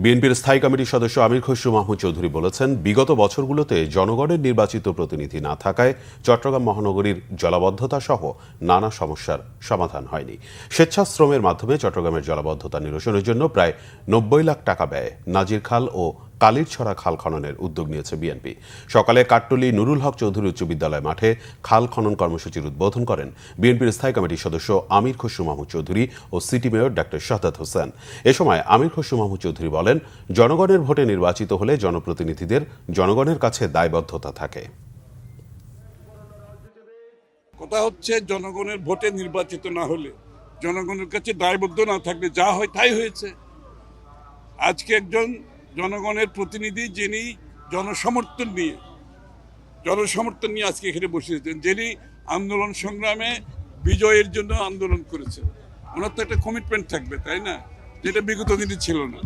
বিএনপির স্থায়ী কমিটির সদস্য আমির খসরু মাহমুদ চৌধুরী বলেছেন, বিগত বছরগুলোতে জনগণের নির্বাচিত প্রতিনিধি না থাকায় চট্টগ্রাম মহানগরীর জলাবদ্ধতা সহ নানা সমস্যার সমাধান হয়নি। স্বেচ্ছাশ্রমের মাধ্যমে চট্টগ্রামের জলাবদ্ধতা নিরসনের জন্য প্রায় ৯০ লাখ টাকা ব্যয়ে নাজির খাল ও কালিরছড়া খাল খননের উদ্যোগ নিয়েছে বিএনপি। সকালে কাট্টলী নুরুল হক চৌধুরী উচ্চ বিদ্যালয় মাঠে খাল খনন কর্মসূচির উদ্বোধন করেন বিএনপির স্থায়ী কমিটির সদস্য আমির খসরু মাহমুদ চৌধুরী ও city mayor doctor Shahadat Hossain. এ সময় আমির খসরু মাহমুদ চৌধুরী বলেন, জনগণের ভোটে নির্বাচিত হলে জনপ্রতিনিধিদের জনগণের কাছে দায়বদ্ধতা থাকে। কথা হচ্ছে, জনগণের ভোটে নির্বাচিত না হলে, জনগণের কাছে দায়বদ্ধ না থাকলে যা হয় তাই হয়েছে। আজকে একজন জনগণের প্রতিনিধি, যিনি জনসমর্থন নিয়ে আজকে এখানে বসেছেন, যিনি আন্দোলন সংগ্রামে বিজয়ের জন্য আন্দোলন করেছেন, ওনার তো একটা কমিটমেন্ট থাকবে, তাই না? যেটা বিগত দিনে ছিল না।